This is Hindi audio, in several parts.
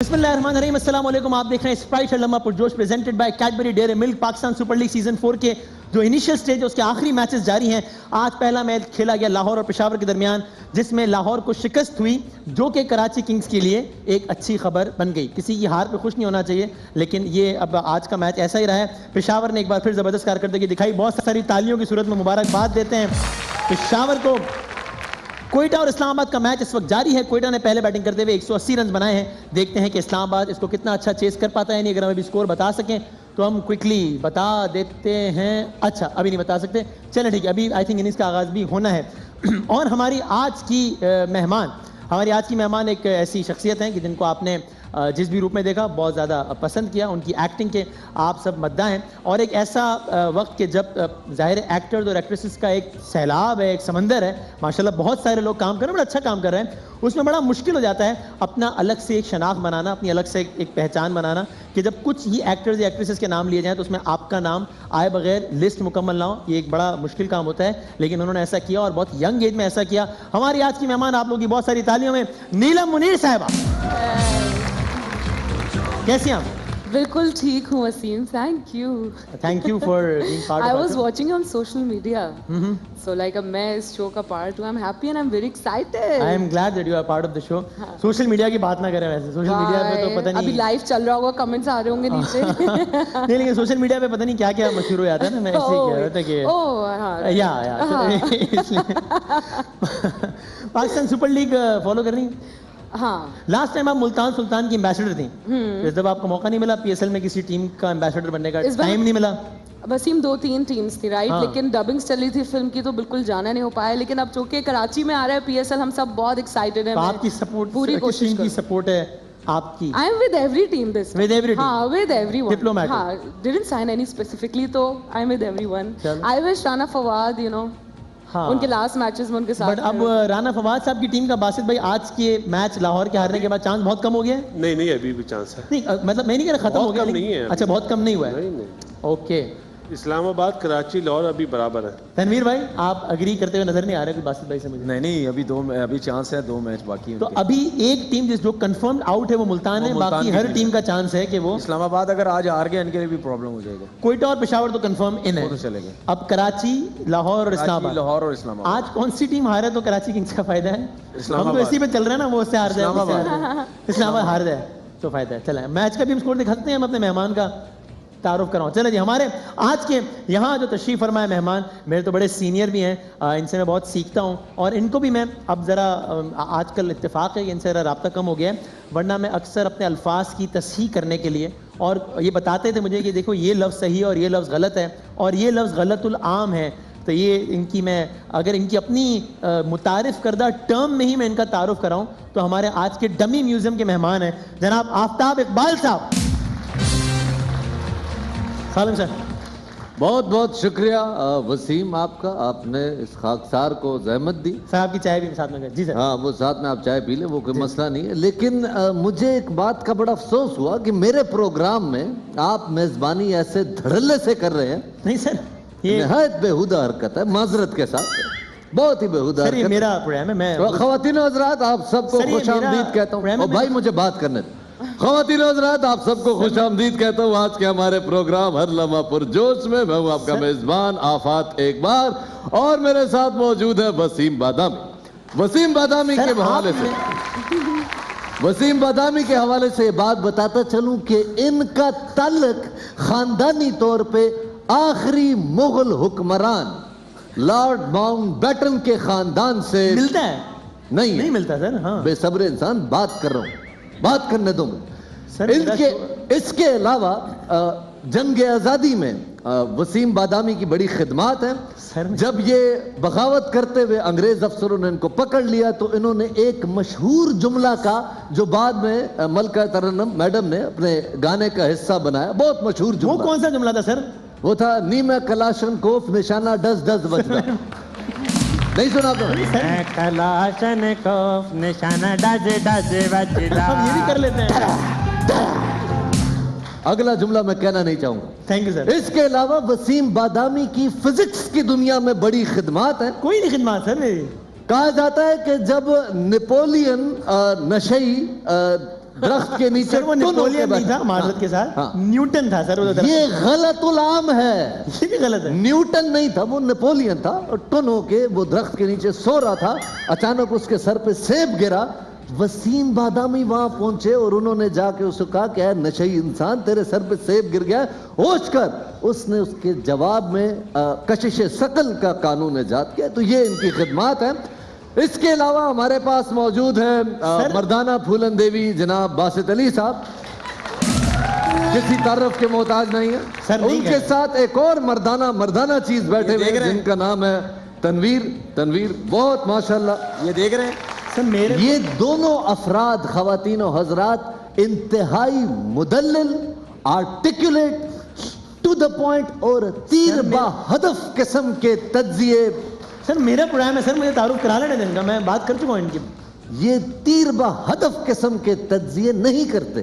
बिस्मिल्लाहिर्रहमानिर्रहीम, अस्सलाम वालेकुम। आप देख रहे हैं स्प्राइट लम्हा पुरजोश presented by Cadbury Dairy Milk. Pakistan Super League season 4 के जो इनिशियल स्टेज है उसके आखिरी मैचेस जारी हैं। आज पहला मैच खेला गया लाहौर और पेशावर के दरमियान, जिसमें लाहौर को शिकस्त हुई, जो कि कराची किंग्स के लिए एक अच्छी खबर बन गई। किसी की हार पे खुश नहीं होना चाहिए, लेकिन ये अब आज का मैच ऐसा ही रहा है। पेशावर ने एक बार फिर ज़बरदस्त कारकर्दगी दिखाई। बहुत सारी तालियों की सूरत में मुबारकबाद देते हैं पेशावर को। कोयटा और इस्लामाबाद का मैच इस वक्त जारी है। कोयटा ने पहले बैटिंग करते हुए 180 रन बनाए हैं। देखते हैं कि इस्लामाबाद इसको कितना अच्छा चेस कर पाता है। नहीं, अगर हम अभी स्कोर बता सकें तो हम क्विकली बता देते हैं। अच्छा, अभी नहीं बता सकते, चलें ठीक है, अभी आई थिंक इनिंग्स का आगाज़ भी होना है। और हमारी आज की मेहमान एक ऐसी शख्सियत हैं कि जिनको आपने जिस भी रूप में देखा बहुत ज़्यादा पसंद किया। उनकी एक्टिंग के आप सब मद्दा हैं। और एक ऐसा वक्त के जब ज़ाहिर एक्टर्स और एक्ट्रेसेस का एक सैलाब है, एक समंदर है, माशाल्लाह बहुत सारे लोग काम कर रहे हैं, बड़ा अच्छा काम कर रहे हैं। उसमें बड़ा मुश्किल हो जाता है अपना अलग से एक शनाख्त बनाना, अपनी अलग से एक पहचान बनाना, कि जब कुछ ही एक्टर्स या एक्ट्रेसेस के नाम लिए जाएँ तो उसमें आपका नाम आए बगैर लिस्ट मुकम्मल ना हो। ये एक बड़ा मुश्किल काम होता है, लेकिन उन्होंने ऐसा किया और बहुत यंग एज में ऐसा किया। हमारी आज की मेहमान आप लोगों की बहुत सारी तालियों में नीलम मुनीर साहिबा। कैसी हैं आप? बिल्कुल ठीक हूँ Wasim, thank you for being part I was watching on social media, so like अब मैं इस शो का पार्ट हूँ। I am happy and I am very excited. I am glad that you are part of the show. Social media की बात ना करें, वैसे सोशल मीडिया पे तो पता नहीं अभी लाइव चल रहा होगा, कमेंट्स आ रहे होंगे नीचे। नहीं, लेकिन सोशल मीडिया पे पता नहीं क्या क्या मशहूर हो जाता है ना। मैं ऐसे ही कह रहा था कि पाकिस्तान सुपर लीग फॉलो कर रही हैं? हाँ, लास्ट टाइम आप मुल्तान सुल्तान की एम्बेसडर थी, फिर जब आपको मौका नहीं मिला पीएसएल में किसी टीम का एम्बेसडर बनने का, टाइम नहीं मिला। वसीम 2-3 टीम्स थी राइट, लेकिन डबिंग्स चली थी फिल्म की तो बिल्कुल जाना नहीं हो पाया। लेकिन अब चूंकि कराची में आ रहा है पीएसएल, हम सब बहुत एक्साइटेड हैं। तो आपकी सपोर्ट, पूरी कोशिश की सपोर्ट है आपकी? I am with every team this, with every team, हाँ विद एवरीवन, डिप्लोमैटिक, हाँ डिडंट साइन एनी स्पेसिफिकली, तो I am with everyone. I wish Rana Fawad, you know, उनके लास्ट मैचेस में उनके साथ। बट अब राना फवाद साहब की टीम का बासित भाई आज के मैच लाहौर के हारने के बाद चांस बहुत कम हो गया है? नहीं, अभी भी चांस है। नहीं, मतलब मैं नहीं कह रहा खत्म हो गया, नहीं है। अच्छा, बहुत कम नहीं हुआ है। नहीं। ओके, इस्लामाबाद, कराची, लाहौर अभी बराबर है। तनवीर भाई, आप अग्री करते हुए नजर नहीं आ रहे कोई बासित भाई से मुझे? नहीं, अभी चांस है, 2 मैच बाकी हैं। तो अभी एक टीम जो कंफर्म आउट है वो मुल्तान है, बाकी हर टीम का चांस है कि वो इस्लामाबाद अगर आज हार गया इनके लिए भी प्रॉब्लम हो जाएगा। कोयटा और पेशावर तो कंफर्म इन है, तो चलेगा। अब कराची, लाहौर और इस्लामाबाद। आज कौन सी टीम हारे तो कराची किंग्स का फायदा है? हम तो इसी पे चल रहे हैं ना, वो उससे हार जाए, इस्लामाबाद हार जाए तो फायदा है। चला, मैच का भी हम स्कोर दिखा सकते हैं, हम अपने मेहमान का तारुफ कराऊं। चले जी, हमारे आज के यहाँ जो तशरीफ़ फरमाए मेहमान मेरे तो बड़े सीनियर भी हैं, इनसे मैं बहुत सीखता हूँ और इनको भी मैं अब ज़रा आजकल इत्तेफाक है कि इनसे ज़रा रब्ता कम हो गया है, वरना मैं अक्सर अपने अल्फाज की तस्हीह करने के लिए, और ये बताते थे मुझे कि देखो ये लफ्ज़ सही है और ये लफ्ज़ गलत है और ये लफ्ज़ गलतुल आम है, तो ये इनकी मैं अगर इनकी अपनी मुतारिफ़ करदा टर्म में ही मैं इनका तारुफ कराऊँ तो हमारे आज के डमी म्यूज़ियम के मेहमान हैं जनाब आफ्ताब इकबाल साहब। सालिम सर, बहुत बहुत शुक्रिया वसीम आपका, आपने इस खाकसार को जहमत दी। सर आपकी चाय भी साथ में जी सर। हाँ, वो साथ में आप चाय पी ले, वो कोई मसला नहीं है। लेकिन मुझे एक बात का बड़ा अफसोस हुआ कि मेरे प्रोग्राम में आप मेजबानी ऐसे धड़ल्ले से कर रहे हैं। नहीं सर, ये निहायत बेहुदा हरकत है, माजरत के साथ, बहुत ही बेहुदा हरकत। ये मेरा प्रोग्राम है, मैं ख़वातीन और हज़रात आप सबको खुशामदीद कहता हूँ। भाई मुझे बात करने दो। ख़वातीन और हज़रात आप सबको खुशामदीद कहता हूँ आज के हमारे प्रोग्राम हर लम्हा पुरजोश में। मैं हूँ आपका मेजबान आफात एक बार, और मेरे साथ मौजूद है वसीम बादामी। वसीम बादामी के हवाले से वसीम बादामी के हवाले से बात बताता चलूं कि इनका ताल्लुक खानदानी तौर पे आखिरी मुगल हुक्मरान लॉर्ड माउंटबेटन के खानदान से मिलता है। नहीं मिलता सर। हाँ, बेसब्र इंसान, बात कर रहा हूँ, बात करने दो सर। इसके अलावा जंग आज़ादी में वसीम बादामी की बड़ी खिदमात है। जब ये बगावत करते हुए अंग्रेज अफसरों ने इनको पकड़ लिया तो इन्होंने एक मशहूर जुमला का, जो बाद में मलका तरन्नुम मैडम ने अपने गाने का हिस्सा बनाया, बहुत मशहूर जुमला। वो कौन सा जुमला था सर? वो था नीम कलाशनकोफ निशाना डस डस बजना। नहीं सुना तो? कलाशनकोफ निशाना डस डस बजना। हम ये भी कर लेते हैं। अगला जुमला मैं कहना नहीं चाहूंगा। Thank you sir. इसके अलावा वसीम बादामी की फिजिक्स की दुनिया में बड़ी खिदमात है। कोई नहीं खिदमात सर मेरी। कहा जाता है कि जब नेपोलियन नशई दरख्त के नीचे सर वो टुन होके नेपोलियन नहीं बैठा। था माजरत के साथ, हाँ। न्यूटन था सर वो दरख्त। ये गलतुलाम है, ये भी गलत है। न्यूटन नहीं था, वो नेपोलियन था और टुन होके वो दरख्त के नीचे सो रहा था। अचानक उसके सर पे सेब गिरा। वसीम बादामी वहां पहुंचे और उन्होंने जाके उसको कहा कि यार नशई इंसान, तेरे सर पे सेब गिर गया, होश कर। उसने उसके जवाब में कशिश सकल का कानून ईजाद किया। तो ये इनकी खिदमत है। इसके अलावा हमारे पास मौजूद है मर्दाना फूलन देवी जनाब बासित अली साहब, किसी तारफ के मोहताज नहीं है सर। उनके साथ एक और मर्दाना चीज बैठे हुए हैं जिनका नाम है तनवीर। बहुत माशाल्लाह। ये देख रहे हैं सर मेरे ये दोनों अफराद, खवातीन और हजरात, इंतहाई मुदल्लिल, आर्टिकुलेट, टू द पॉइंट और तीर बा हदफ किस्म के तज्जिए। सर मेरा प्रोग्राम है सर, मुझे तारुफ करा लेने देंगे, मैं बात कर चुका हूँ इनकी। ये तीर बा हदफ किस्म के तज्जिए नहीं करते।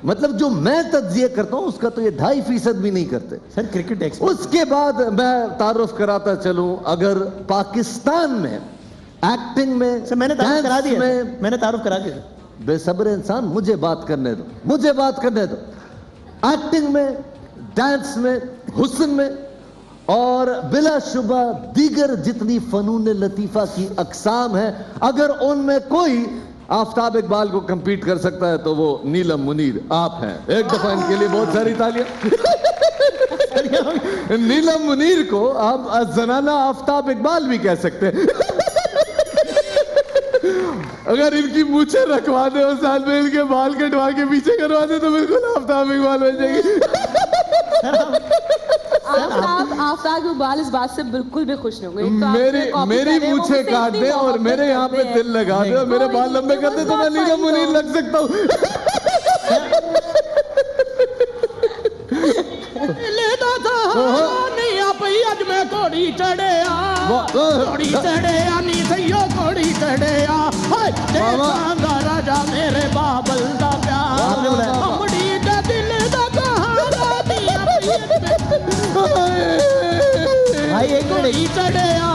मतलब जो मैं तज्जिए करता हूं उसका तो ये 2.5% भी नहीं करते। Sir cricket expert. उसके बाद मैं तारुफ कराता चलूं, अगर पाकिस्तान में एक्टिंग में, सर मैंने तारुफ करा दिया, मैंने तारुफ करा दिया। बेसब्र इंसान, मुझे बात करने दो। एक्टिंग में, डांस में, हुस्न में और बिलाशुबा दीगर जितनी फनून लतीफा की अकसाम है, अगर उनमें कोई आफ्ताब इकबाल को compete कर सकता है तो वो नीलम मुनीर आप हैं। एक दफा इनके लिए बहुत सारी तालियां। नीलम मुनीर को आप जनाना आफ्ताब इकबाल भी कह सकते हैं। अगर इनकी मूछें रखवा दे और साथ में इनके बाल कटवा के पीछे करवा दे तो बिल्कुल आफ्ताब इकबाल बन जाएगी। आफ्ताब इकबाल इस बात से बिल्कुल भी खुश नहीं होंगे। मेरी मूछें काट दे और मेरे यहाँ पे तिल लगा दे और मेरे बाल लंबे कर दे तो मैं नीलम मुनीर लग सकता हूँ। अज मैं घोड़ी चढ़िया, घोड़ी चढ़िया नी सैयो घोड़ी चढ़िया, राजा मेरे बाबल दा प्यार, अमड़ी दा दिल दा भाई एक घोड़ी चढ़िया,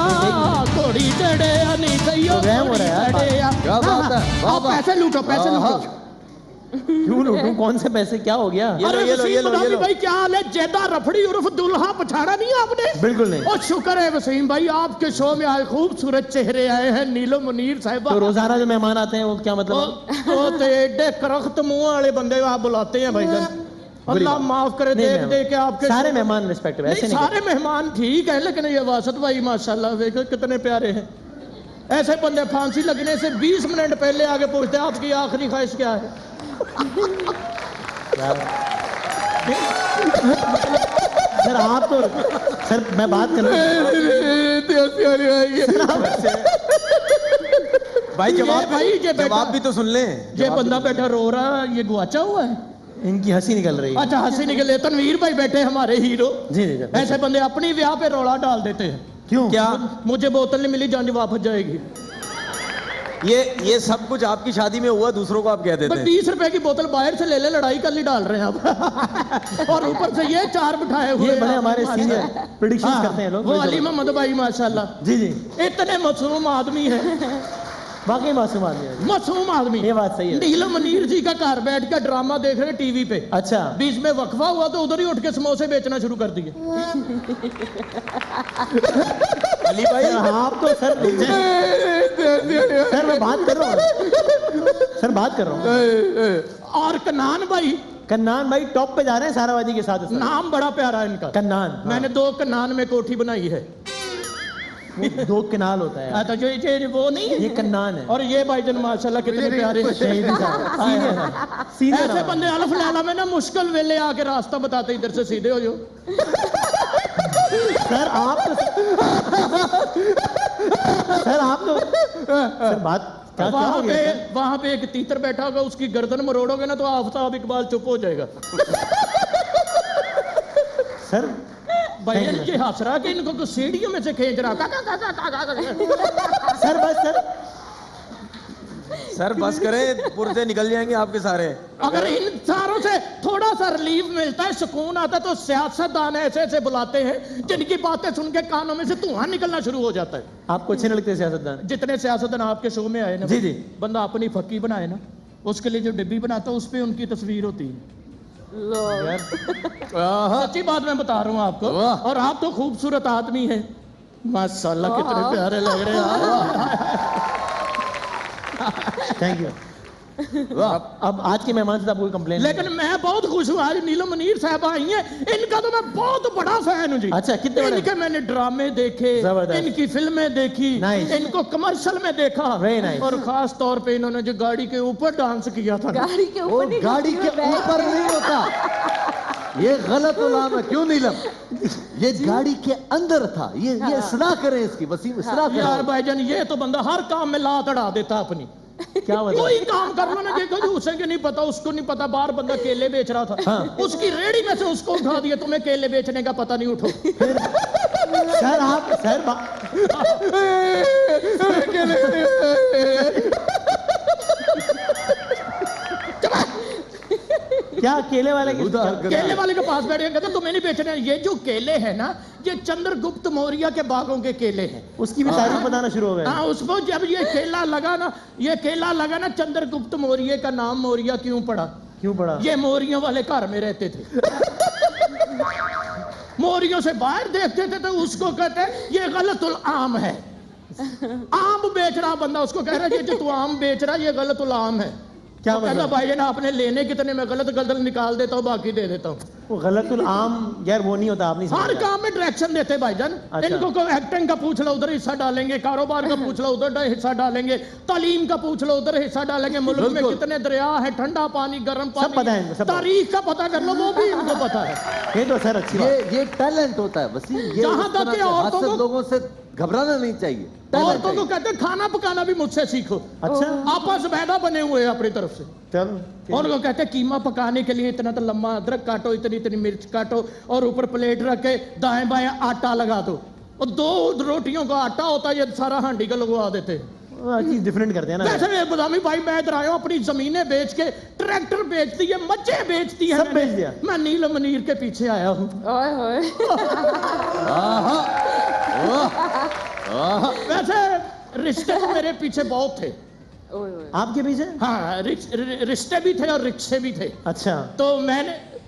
घोड़ी चढ़िया नी सैयो घोड़ी चढ़िया। पैसे लूटो, पैसे लूटो। क्यों लूटूं? कौन से पैसे? क्या हो गया? अरे वसीम बदामी भाई क्या हाल है? जेदा रफड़ी उर्फ दुल्हा पछाड़ा नहीं आपने? बिल्कुल नहीं। और शुक्र है वसीम भाई आपके शो में आए खूबसूरत चेहरे आए हैं। नीलम मुनीर साहिबा। तो रोजाना जो मेहमान आते हैं वो क्या मतलब? वो तो एडे करख्त मुंह वाले बंदे आप बुलाते हैं भाईजान। अल्लाह माफ करे, देख देख के आपके सारे मेहमान रिस्पेक्ट है, ऐसे नहीं सारे मेहमान ठीक है, लेकिन ये वासत भाई माशाल्लाह देखो कितने प्यारे हैं। ऐसे बंदे फांसी लगने से 20 मिनट पहले आगे पूछते हैं आपकी आखिरी ख्वाहिश क्या है। सर आप तो, सर मैं बात कर भाई जवाब भी तो सुन ले। ये बंदा बैठा रो रहा है, ये गुआचा हुआ है। इनकी हंसी निकल रही है। अच्छा हंसी निकल रही। तनवीर भाई बैठे हमारे हीरो। जी ऐसे बंदे अपनी ब्याह पे रोला डाल देते हैं। क्यों? क्या मुझे बोतल नहीं मिली, जान वापस जाएगी। ये सब कुछ आपकी शादी में हुआ, दूसरों को आप कह देते हैं। 20 रुपए की बोतल बाहर से ले ले, लड़ाई कर ली डाल रहे हैं आप। और ऊपर से ये 4 बिठाए हुए। ये बड़े हमारे सीनियर प्रेडिक्शन करते हैं लोग। वो अली मोहम्मद भाई माशाल्लाह। जी जी, इतने मासूम आदमी है, वाकई मासूम आदमी है। मासूम आदमी। ये बात सही है। नीलम मुनीर जी का घर बैठ कर ड्रामा देख रहे टीवी पे। अच्छा, बीच में वक्फा हुआ तो उधर ही उठ के समोसे बेचना शुरू कर दिए। अली भाई आप तो सर मैं बात कर रहा हूँ। और कन्नान भाई टॉप पे जा रहे हैं सारावादी के साथ। नाम बड़ा प्यारा है इनका, कन्नान। मैंने 2 कन्नान में कोठी बनाई है। 2 किनाल होता है। तो जो ये वो नहीं है, ये कन्नान है। और ये भाईजान माशाल्लाह कितने प्यारे हैं। ऐसे बंदे अल्फ लैला में ना मुश्किल वेले आके रास्ता बताते, इधर से सीधे हो जो। सर आप तो सर बात वहां पे एक तीतर बैठा होगा, उसकी गर्दन मरोड़ोगे ना तो आफ्ताब इकबाल चुप हो जाएगा। सर भाई इनके हंसरा के इनको सीढ़ियों में से खींच रहा। सर बस करें, पुर्जे निकल जाएंगे आपके सारे। अगर इन सारों से थोड़ा सा रिलीफ मिलता है, सुकून आता है, तो सियासतदान ऐसे ऐसे बुलाते हैं जिनकी बातें सुन के कानों में से धुआं निकलना शुरू हो जाता है। आपको अच्छे नहीं लगते सियासतदान? जितने सियासतदान आपके शो में आए ना, जी जी, बंदा अपनी फक्की बनाए ना, उसके लिए जो डिब्बी बनाता हूँ उस पे उनकी तस्वीर होती है। सच्ची बात मैं बता रहा हूँ आपको। और आप तो खूबसूरत आदमी है, माशाल्लाह कितने प्यारे लग रहे हैं। Thank you. अब आज के मेहमान से कोई कंप्लेन? लेकिन मैं बहुत खुश हूँ, आज नीलम मुनीर साहब आई हैं, इनका तो मैं बहुत बड़ा फैन हूँ जी। अच्छा, कितने बड़े? इनके मैंने ड्रामे देखे, इनकी फिल्में देखी, इनको कमर्शियल में देखा, और खास तौर पे इन्होंने जो गाड़ी के ऊपर डांस किया था। गाड़ी के ऊपर? गाड़ी के ऊपर नहीं होता, ये गलत उलाम है। क्यों नीलम? ये गाड़ी के अंदर था। ये इस्लाह करें इसकी, वसीम इस्लाह करें। यार भाईजान, ये तो बंदा हर काम में लात अड़ा देता अपनी। क्या कोई काम कर लो ना, देखो जो उसे नहीं पता, उसको नहीं पता। बाहर बंदा केले बेच रहा था, उसकी रेडी में से उसको उठा दिया, तुम्हें केले बेचने का पता नहीं, उठो। सर आप क्या केले वाले के पास बैठ गए, कहते तुम्हें नहीं बेचने। ये जो केले हैं ना, ये चंद्रगुप्त मौर्य के बागों के केले हैं। उसकी भी तारीफ बताना शुरू हो गया। हाँ, उसको जब ये केला लगा ना, चंद्रगुप्त मौर्य का नाम मौर्य क्यों पड़ा? ये मौर्यों वाले घर में रहते थे। मौर्यों से बाहर देखते थे तो उसको कहते ये गलतुल आम है। आम बेच रहा बंदा, उसको कह रहा है जो तू आम बेच रहा है ये गलतुल आम है। क्या कहता भाई ना, आपने लेने कितने, में गलत निकाल देता हूँ, बाकी दे देता हूँ। वो गलतुल आम यार वो नहीं होता, आप नहीं हर काम में डायरेक्शन देते भाईजान। अच्छा। इनको को एक्टिंग का पूछ लो उधर हिस्सा डालेंगे, कारोबार का पूछ लो उधर हिस्सा डालेंगे, तालीम का पूछ लो उधर हिस्सा डालेंगे। मुल्क में कितने दरिया है, ठंडा पानी, गर्म पानी, सब पता है। तारीख का पता कर लो, वो भी इनको पता है। ये तो सर अच्छी बात। ये टैलेंट होता है वसीम। जहां तक औरतों लोगों से घबराना नहीं चाहिए। औरतों को कहते हैं खाना पकाना भी मुझसे सीखो। अच्छा, आपस मैदा बने हुए हैं अपनी तरफ से। उनको कहते हैं कीमा पकाने के लिए इतना तो लम्बा अदरक काटो, इतनी इतनी मिर्च काटो, और ऊपर प्लेट रख के दाएं बाएं आटा लगा दो, और 2 रोटियों का आटा होता है, ये सारा हांडी का लगवा देते हैं। डिफरेंट करते हैं ना। वैसे बदामी भाई, मैं इधर आया हूँ अपनी जमीनें बेच के, ट्रैक्टर बेचती है, मच्छे बेचती है, सब बेच दिया। मैं नीलम मुनीर के पीछे आया हूँ। वैसे रिश्ते तो मेरे पीछे बहुत थे। आपके पीछे? हाँ, रिश्ते भी थे और रिक्शे भी थे। अच्छा, तो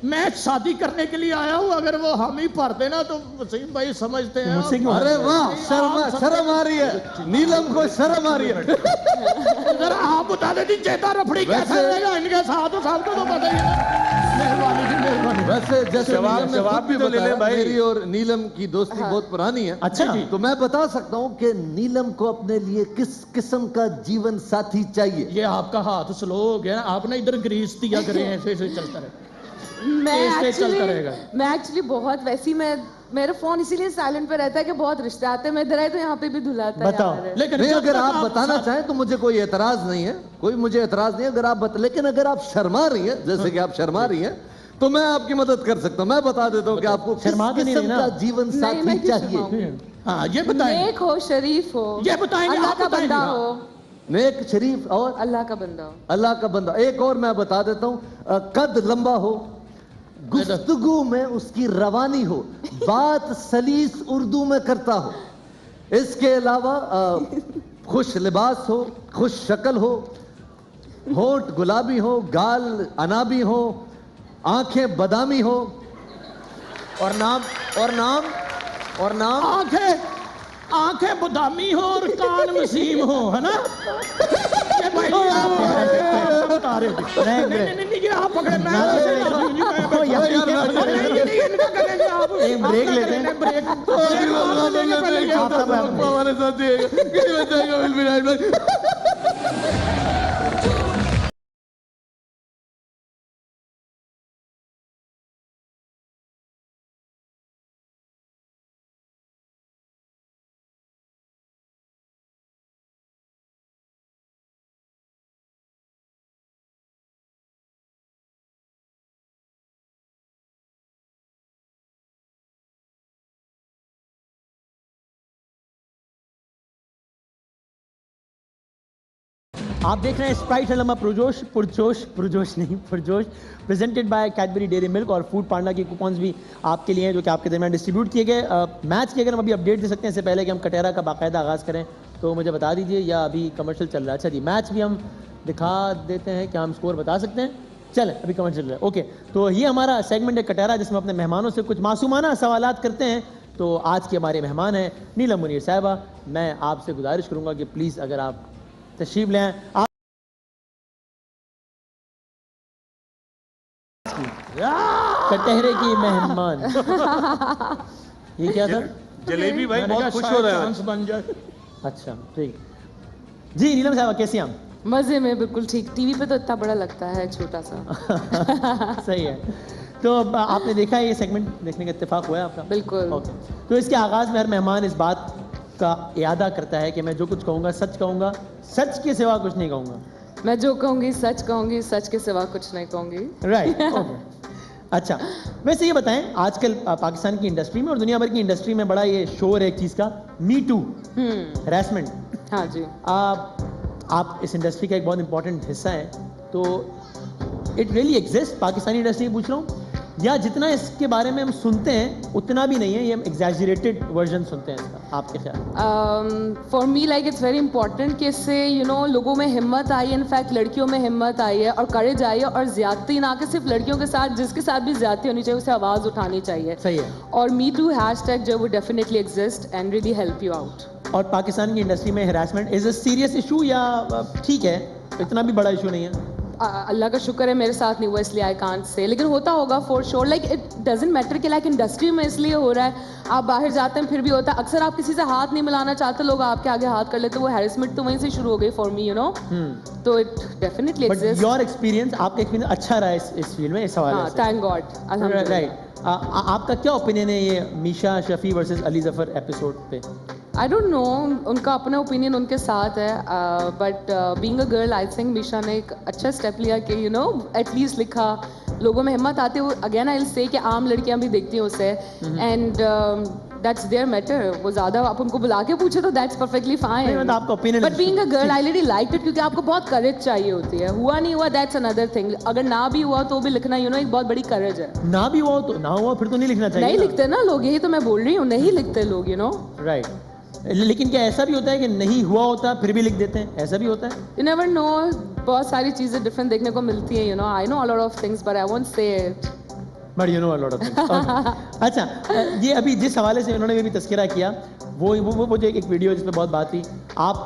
मैं शादी करने के लिए आया हूँ, अगर वो हम ही भर देना तो वसीम भाई समझते हैं। मुझसे क्यों? अरे वाह, शर्म आ रही है नीलम को, शर्म आ रही है। जरा आप बता देती चेता रफड़ी कैसे रहेगा इनके साथ, सबको तो पता ही है। मेहरबानी जी, मेहरबानी। वैसे जैसे जवाब भी तो ले ले भाई। मेरी और नीलम की दोस्ती बहुत पुरानी है। अच्छा जी। तो मैं बता सकता हूँ कि नीलम को अपने लिए किस किस्म का जीवन साथी चाहिए। ये आपका हाथ स्लो हो गया, आपने इधर ग्रीस दिया करें, ऐसे चलता रहे। मैं एक्चुअली बहुत वैसी, मेरा फोन इसीलिए साइलेंट पे रहता है कि बहुत रिश्ते आते हैं। मैं इधर आए तो यहाँ पे भी धुलाता है। बताओ। लेकिन नहीं, अगर आप बताना चाहें तो मुझे कोई एतराज नहीं है, मुझे एतराज नहीं है अगर आप लेकिन अगर आप शर्मा रही हैं, जैसे कि आप शर्मा रही हैं, तो मैं आपकी मदद कर सकता हूँ। मैं बता देता हूँ कि आपको किस किस्म का जीवन साथी चाहिए। हाँ, ये बताएं। नेक हो, शरीफ हो, ये बताएंगे, अल्लाह का बंदा हो। नेक, शरीफ और अल्लाह का बंदा हो। अल्लाह का बंदा। एक और मैं बता देता हूँ, कद लंबा हो, गुफ्तगू में उसकी रवानी हो, बात सलीस उर्दू में करता हो। इसके अलावा खुश लिबास हो, खुश शक्ल हो, होठ गुलाबी हो, गाल अनाबी हो, आंखें बादामी हो, और नाम आंखें बादामी हो और कान वसीम हो, है ना? ये भाई आप बता रहे थे। नहीं, ये आप पकड़े, मैं इनका करेंगे आप। एक ब्रेक लेते हैं। हमारे साथ आप देख रहे हैं स्प्राइट लम्हा पुरजोश presented by Cadbury Dairy Milk, और फूड पांडा की कूपन्स भी आपके लिए हैं जो कि आपके दरमियान डिस्ट्रीब्यूट किए गए। मैच की अगर हम अभी अपडेट दे सकते हैं इससे पहले कि हम कटेरा का बाकायदा आगाज़ करें, तो मुझे बता दीजिए, या अभी कमर्शियल चल रहा है? अच्छा जी, मैच भी हम दिखा देते हैं, क्या हम स्कोर बता सकते हैं? चलें, अभी कमेंट चल रहा है। ओके, तो ये हमारा सेगमेंट है कटहरा, जिसमें अपने मेहमानों से कुछ मासूमाना सवालात करते हैं। तो आज के हमारे मेहमान हैं नीलम मुनीर साहिबा। मैं आपसे गुजारिश करूंगा कि प्लीज़ अगर आप तशरीफ ले आएं। आप कटहरे की मेहमान। ये क्या था? जलेबी भाई बहुत खुश हो रहा है। चांस बन जाए। अच्छा ठीक जी। नीलम साहिबा कैसी हैं आप? मजे में, बिल्कुल ठीक। टीवी पे तो इतना बड़ा लगता है, छोटा सा। सही है। तो आपने देखा है ये सेगमेंट देखने का इत्तेफाक हुआ है आपका? बिल्कुल। ओके, तो इसके आगाज़ में हर मेहमान इस बात का इयादा करता है कि मैं जो कुछ कहूँगा सच कहूँगा, सच के सिवा कुछ नहीं कहूँगा। मैं जो कहूँगी, सच के सिवा कुछ नहीं कहूँगी। Right, okay. अच्छा, वैसे ये बताएं, आजकल पाकिस्तान की इंडस्ट्री में और दुनिया भर की इंडस्ट्री में बड़ा ये शोर है एक चीज़ का, मी टू हैरेसमेंट। हाँ जी। आप इस इंडस्ट्री का एक बहुत इंपॉर्टेंट हिस्सा है, तो it really exist Pakistani industry में पूछ रहा हूँ, या जितना इसके बारे में हम सुनते हैं उतना भी नहीं है, ये हम एग्जैजरेटेड वर्जन सुनते हैं इसका? आपके ख्याल? For me like it's very important कि इससे लोगों में हिम्मत आई है, इनफैक्ट लड़कियों में हिम्मत आई है और करेज आई है, और ज्यादती ना कि सिर्फ लड़कियों के साथ, जिसके साथ भी ज्यादती होनी चाहिए उसे आवाज़ उठानी चाहिए। सही है। और मी टू हैशटैग जो वो definitely exist and really help you out. और पाकिस्तान की इंडस्ट्री में harassment is a serious issue, या ठीक है, इतना भी बड़ा इशू नहीं है? अल्लाह का शुक्र है मेरे साथ नहीं हुआ, इसलिए आई कांट से, लेकिन होता होगा for sure. Like it doesn't matter कि लाइक इंडस्ट्री में इसलिए हो रहा है, आप बाहर जाते हैं फिर भी होता है। अक्सर आप किसी से हाथ नहीं मिलाना चाहते, लोग आपके आगे हाथ कर लेते, वो हैरेसमेंट तो वहीं से शुरू हो गई फॉर मी, तो it definitely exist. Your experience, आपका एक्सपीरियंस अच्छा रहा है इस फील्ड में, इस हवाले से? थैंक गॉड, अल्हम्दुलिल्लाह। राइट। आपका क्या ओपिनियन है ये मीशा शफी वर्सेस अली जफर एपिसोड पे? आई डोंट नो, उनका अपना ओपिनियन उनके साथ है, but being a girl I think Misha ने एक अच्छा स्टेप लिया कि एटलीस्ट लिखा, लोगों में हिम्मत आती है। अगेन आई विल से कि आम लड़कियां भी देखती हैं उसे, एंड दैट्स देयर मैटर। वो ज़्यादा आप उनको बुला के पूछे तो दैट्स परफेक्टली फाइन, आपका opinion. But being a girl I really liked it, क्योंकि आपको बहुत करेज चाहिए होती है। हुआ नहीं हुआ दैट्स अनदर थिंग, अगर ना भी हुआ तो भी लिखना एक बहुत बड़ी करेज है। ना भी हुआ तो ना हुआ, फिर तो नहीं लिखना चाहिए। नहीं लिखते ना लोग, यही तो मैं बोल रही हूँ, नहीं लिखते लोग, राइट। लेकिन क्या ऐसा भी होता है कि नहीं हुआ होता फिर भी लिख देते हैं? ऐसा भी होता है? You never know, बहुत सारी चीजें डिफरेंट देखने को मिलती हैं, I know a lot of things but I won't say it. But you know a lot of things. Okay. अच्छा, ये अभी जिस हवाले से उन्होंने भी तस्करा किया, वो जो एक वीडियो जिसमें बहुत बात थी, आप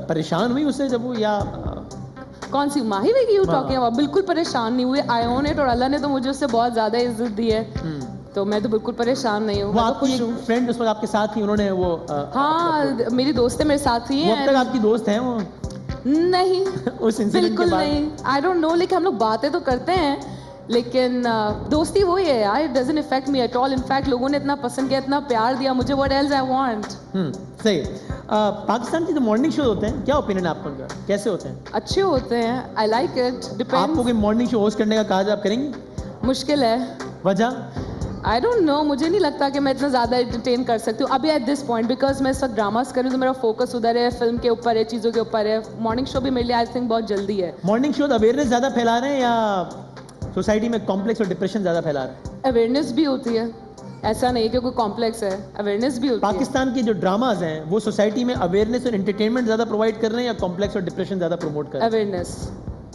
परेशान हुई उससे जब वो, या कौन सी माही वे की यू टॉकिंग अबाउट? बिल्कुल परेशान नहीं हुए, आई ओन इट, और अल्लाह ने तो मुझे उससे बहुत ज्यादा इज्जत दी है, तो मैं तो बिल्कुल परेशान नहीं हूँ। वो आपकी एक फ्रेंड उस वक्त आपके साथ थी, उन्होंने वो हाँ मेरी दोस्त है, मेरे साथ ही है। वो अब तक आपकी दोस्त है वो? नहीं उस इंसिडेंट बिल्कुल के बाद? नहीं, आई डोंट नो, लेकिन हम लोग बातें तो करते हैं, लेकिन दोस्ती वही है यार, it doesn't effect me at all. In fact लोगों ने इतना पसंद किया, इतना प्यार दिया मुझे, व्हाट एल्स आई वांट। सही। पाकिस्तान के जो मॉर्निंग शो होते हैं, क्या ओपिनियन है आपका उनका, कैसे होते हैं? अच्छे होते हैं, आई लाइक इट, डिपेंड्स। आपको कोई मॉर्निंग शो होस्ट करने का कहा जाए, आप करेंगी? मुश्किल है। वजह? आई डोंट नो, मुझे नहीं लगता कि मैं इतना ज़्यादा एंटरटेन कर सकती हूँ अभी एट दिस पॉइंट, बिकॉज मैं इस वक्त ड्रामास कर रही हूँ, तो मेरा फोकस उधर है, फिल्म के ऊपर है, चीज़ों के ऊपर है। मॉर्निंग शो भी मेरे लिए आई थिंक बहुत जल्दी है। मॉर्निंग शो अवेयरनेस ज़्यादा फैला रहे हैं या सोसाइटी में कॉम्प्लेक्स और डिप्रेशन ज़्यादा फैला रहे हैं? अवेयरनेस भी होती है, ऐसा नहीं कि कोई कॉम्प्लेक्स है, अवेयरनेस भी होती है। पाकिस्तान के जो ड्रामाज हैं वो सोसाइटी में अवेयरनेस और एंटरटेनमेंट ज़्यादा प्रोवाइड कर रहे हैं या कॉम्प्लेक्स और डिप्रेशन ज़्यादा प्रमोट कर रहे हैं? अवेयरनेस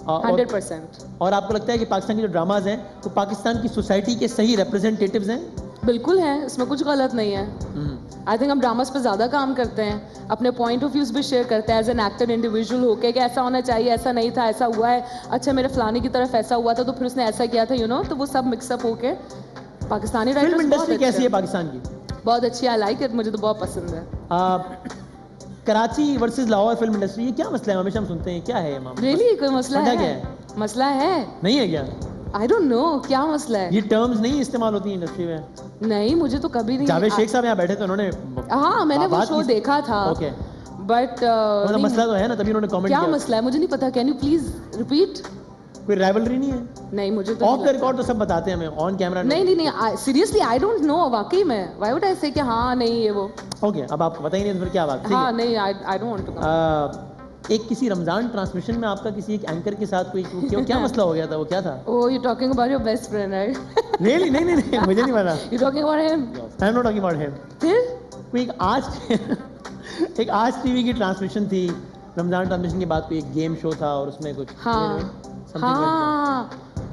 100%। और आपको लगता है कि पाकिस्तान के जो ड्रामाज हैं वो पाकिस्तान की सोसाइटी के सही रिप्रेजेंटेटिव्स हैं? बिल्कुल है, इसमें कुछ गलत नहीं है। आई थिंक हम ड्रामास पे ज़्यादा काम करते हैं, अपने पॉइंट ऑफ व्यूज़ भी शेयर करते हैं एज एन एक्टर इंडिविजुअल होके कि ऐसा होना चाहिए, ऐसा नहीं था, ऐसा हुआ है, अच्छा मेरे फलाने की तरफ ऐसा हुआ था तो फिर उसने ऐसा किया था, तो वो सब मिक्सअप होके पाकिस्तानी फिल्म इंडस्ट्री कैसी है पाकिस्तान की? बहुत अच्छी, आई लाइक इट, मुझे तो बहुत पसंद है। Karachi versus Lahore film industry, ये क्या मसला है? हमेशा हम सुनते हैं, क्या है ये मामला? रियली कोई मसला है? क्या है? मसला है नहीं है क्या? आई डोंट नो क्या मसला है। ये टर्म्स नहीं इस्तेमाल होती हैं इंडस्ट्री में? नहीं, मुझे तो कभी नहीं। जावेद शेख साहब यहाँ बैठे थे, उन्होंने हाँ मैंने वो शो देखा था। ओके, बट मसला तो है ना, तभी उन्होंने कमेंट किया। क्या मसला है मुझे नहीं पता, कैन यू प्लीज रिपीट? कोई राइवलरी नहीं है? नहीं मुझे तो ऑफ द रिकॉर्ड तो सब बताते हैं हमें, ऑन कैमरा नहीं सीरियसली आई डोंट नो, वाकई में व्हाई वुड आई से कि हाँ नहीं ये वो। ओके, अब आपको पता ही नहीं तो फिर क्या बात? हाँ नहीं आई डोंट वांट टू। एक किसी रमजान ट्रांसमिशन में आपका किसी एक एंकर के साथ कोई क्या मसला हो गया था, वो क्या था? Oh you talking about your best friend right? नहीं मुझे नहीं पता। You talking about him? I am not talking about him. फिर कोई एक आज टीवी की ट्रांसमिशन थी, रमजान ट्रांसमिशन की बात कोई एक गेम शो था और उसमें कुछ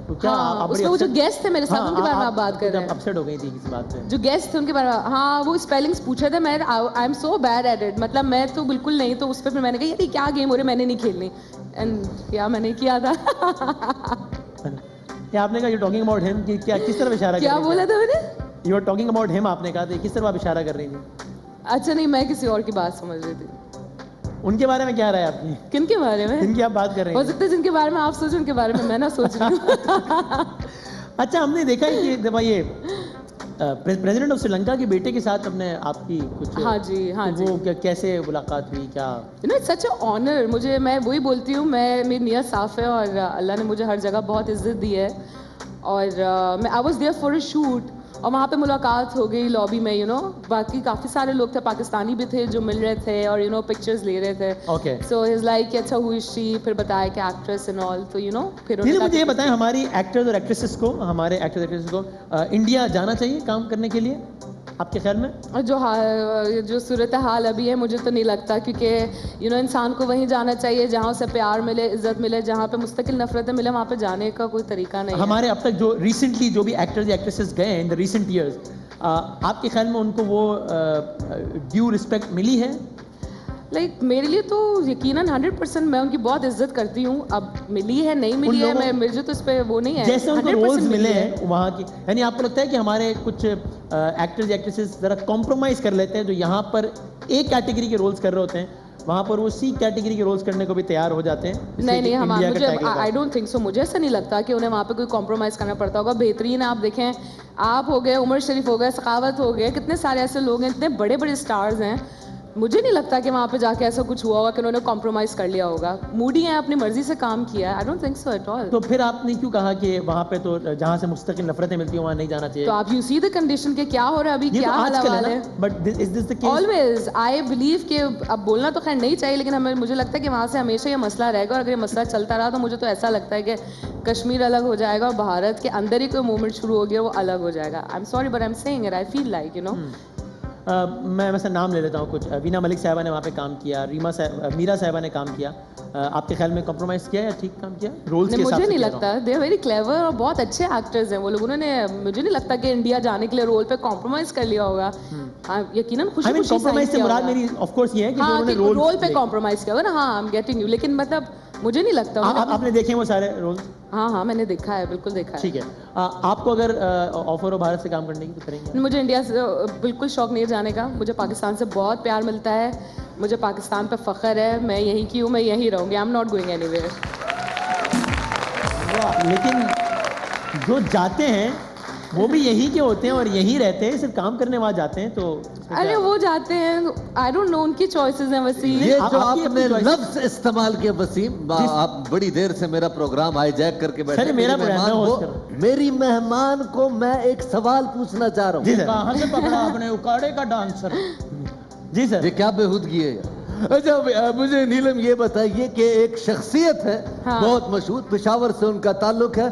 तो क्या आप उसमें वो जो गेस्ट थे मेरे साथ उनके बारे में आप बात कर रहे हैं? अपसेट हो गई थी किस बात पे? जो गेस्ट थे उनके बारे में, हाँ वो स्पेलिंग्स पूछे थे, मैं I am so bad at it, मतलब मैं तो बिल्कुल नहीं, तो उस पर फिर मैंने कहा ये क्या गेम हो रही, मैंने नहीं खेलनी, एंड या मैंने किया था। आपने कहा यू टॉकिंग अबाउट हिम कि क्या किस तरफ इशारा क्या बोला था मैंने? You are talking about him, आपने कहा था किस तरफ आप इशारा कर रही थी? अच्छा नहीं, मैं किसी और की बात समझ रही थी। उनके बारे में क्या राय आपकी? किन के बारे में? जिनकी आप बात कर रहे हैं। हो सकता है जिनके बारे में आप सोचें उनके बारे में मैं ना सोच रही हूँ। अच्छा, हमने देखा है कि जब ये प्रेसिडेंट ऑफ श्रीलंका के बेटे के साथ अपने आपकी कुछ हाँ जी वो कैसे मुलाकात हुई, क्या? इट्स सच अ ऑनर, मुझे, मैं वही बोलती हूँ, मैं मेरी नियत साफ़ है और अल्लाह ने मुझे हर जगह बहुत इज्जत दी है, और मैं I was there for a shoot और वहाँ पे मुलाकात हो गई लॉबी में, यू नो, बाकी काफ़ी सारे लोग थे, पाकिस्तानी भी थे जो मिल रहे थे और यू नो पिक्चर्स ले रहे थे। ओके, सो इज लाइक अच्छा हुई शी, फिर बताया कि एक्ट्रेस एंड ऑल, तो यू नो फिर मुझे ये बताएं हमारी एक्टर्स और एक्ट्रेसेस को, हमारे एक्टर्स एक्ट्रेसेस को इंडिया जाना चाहिए काम करने के लिए आपके ख्याल में? जो सूरत हाल अभी है मुझे तो नहीं लगता, क्योंकि यू नो इंसान को वहीं जाना चाहिए जहाँ उसे प्यार मिले, इज्जत मिले, जहाँ पे मुस्तकिल नफरतें मिले, वहाँ पे जाने का कोई तरीका नहीं। हमारे अब तक जो रिसेंटली जो भी एक्टर्स या एक्ट्रेसेस गए हैं इन द रिसेंट ईयर्स, आपके ख्याल में उनको वो ड्यू रिस्पेक्ट मिली है? लाइक मेरे लिए तो यकीनन 100% मैं उनकी बहुत इज्जत करती हूँ। अब मिली है नहीं मिली है, मुझे तो इस पे वो नहीं है। जैसे उनको रोल्स मिले हैं वहाँ की, यानी आपको लगता है कि हमारे कुछ एक्टर्स या एक्ट्रेसेस जरा कॉम्प्रोमाइज कर लेते हैं, जो यहाँ पर ए कैटेगरी के रोल्स कर रहे होते हैं वहाँ पर वो सी कैटेगरी के रोल्स करने को भी तैयार हो जाते हैं? नहीं हमारे, मुझे आई डोंट थिंक सो, मुझे ऐसा नहीं लगता कि उन्हें वहाँ पे कोई कॉम्प्रोमाइज़ करना पड़ता होगा। बेहतरीन आप देखें, आप हो गए, उमर शरीफ हो गए, सखावत हो गए, कितने सारे ऐसे लोग हैं, इतने बड़े बड़े स्टार्स हैं, मुझे नहीं लगता कि वहाँ पे जाके ऐसा कुछ हुआ होगा कि उन्होंने कॉम्प्रोमाइज़ कर लिया होगा। मूडी हैं, अपनी मर्जी से काम किया है, I don't think so at all. तो फिर आपने क्यों कहा कि वहाँ पे तो जहाँ से मुस्तकिल नफरतें मिलती हैं वहाँ नहीं जाना चाहिए? तो आप यू सी द कंडीशन के क्या हो रहा है अभी, क्या हाल है। But is this the case? Always I believe कि अब बोलना तो खैर नहीं चाहिए, लेकिन हमें, मुझे लगता है कि वहाँ से हमेशा ये मसला रहेगा, और अगर ये मसला चलता रहा तो मुझे तो ऐसा लगता है कि कश्मीर अलग हो जाएगा और भारत के अंदर ही कोई मूवमेंट शुरू हो गया वो अलग हो जाएगा। I am sorry but I am saying it, I feel like you know. मैं वैसे नाम ले लेता हूँ कुछ, वीना मलिक साहिबा ने वहाँ पे काम किया, मीरा साहिबा ने काम किया, आपके ख्याल में कॉम्प्रोमाइज़ किया या ठीक काम किया रोल्स के हिसाब से? मुझे नहीं लगता, दे आर वेरी क्लेवर और बहुत अच्छे एक्टर्स हैं वो लोग, उन्होंने, मुझे नहीं लगता कि इंडिया जाने के लिए रोल पे कॉम्प्रोमाइज़ कर लिया होगा। यकीनन खुशी कॉम्प्रोमाइज़ से मुराद मेरी ऑफ कोर्स ये है कि उन्होंने रोल पे कॉम्प्रोमाइज़ किया होगा ना। हाँ, आई एम गेटिंग यू, लेकिन मतलब मुझे नहीं लगता। आपने देखे वो सारे रोल? हाँ मैंने देखा है, बिल्कुल देखा है। ठीक है, आपको अगर ऑफर हो भारत से काम करने की तो करेंगे? मुझे इंडिया से बिल्कुल शौक नहीं है जाने का, मुझे पाकिस्तान से बहुत प्यार मिलता है, मुझे पाकिस्तान पे फ़ख्र है, मैं यहीं की हूँ, मैं यहीं रहूँगी, आई एम नॉट गोइंग एनीवेयर। लेकिन जो जाते हैं वो भी यहीं के होते हैं और यहीं रहते हैं, सिर्फ काम करने वहाँ जाते हैं, तो अरे वो जाते हैं, आई डोंट नो, उनकी चॉइसेस हैं वसीम। ये जो आपने लफ्ज इस्तेमाल किया वसीम, आप बड़ी देर से मेरा प्रोग्राम हाईजैक करके बैठे। मेरी मेहमान को मैं एक सवाल पूछना चाह रहा हूँ। कहाँ से पकड़ा आपने उकाड़े का डांसर? जी सर। ये क्या बेहूदगी है? अच्छा मुझे नीलम ये बताइए कि एक शख्सियत है बहुत मशहूर, पेशावर से उनका ताल्लुक है,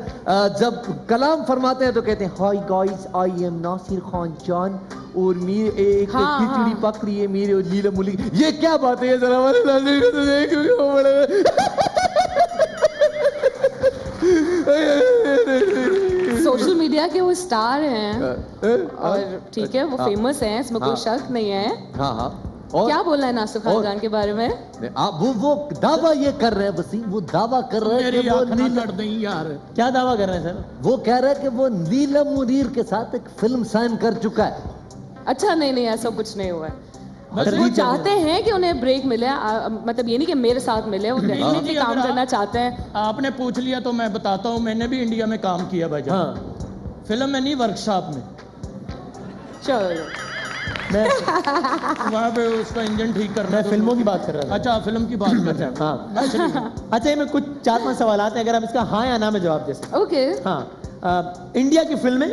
जब कलाम फरमाते हैं तो कहते हैं hi guys I am Nasir Khan जान और मेरे एक खिचड़ी पकड़ी है मेरे और नीलम मुली। ये क्या बात है? जरा सोशल मीडिया के वो स्टार हैं और ठीक है वो फेमस हैं, इसमें कोई शक नहीं है। हाँ और क्या बोलना है नासिर खान जान के बारे में? आप वो दावा ये कर रहे हैं वसीम, वो दावा कर रहे हैं कि वो नीलम यार, क्या दावा कर रहे हैं सर? वो कह रहे हैं कि वो नीलम मुनीर के साथ एक फिल्म साइन कर चुका है। अच्छा नहीं ऐसा कुछ नहीं हुआ है, बस वो चाहते हैं कि उन्हें ब्रेक मिले, मतलब ये नहीं कि मेरे साथ मिले, वो डेफिनेटली काम करना चाहते हैं। आपने पूछ लिया तो मैं बताता हूँ, मैंने भी इंडिया में काम किया भाईजान, फिल्म में नहीं वर्कशॉप में। चलो वहाँ पे उसका इंजन ठीक करना। मैं फिल्मों की बात कर रहा था। अच्छा फिल्म की बात कर रहे हैं। हाँ अच्छा, ये में कुछ 4-5 सवाल हैं, अगर आप इसका हाँ या ना में जवाब दे सकते। ओके। हाँ, इंडिया की फिल्में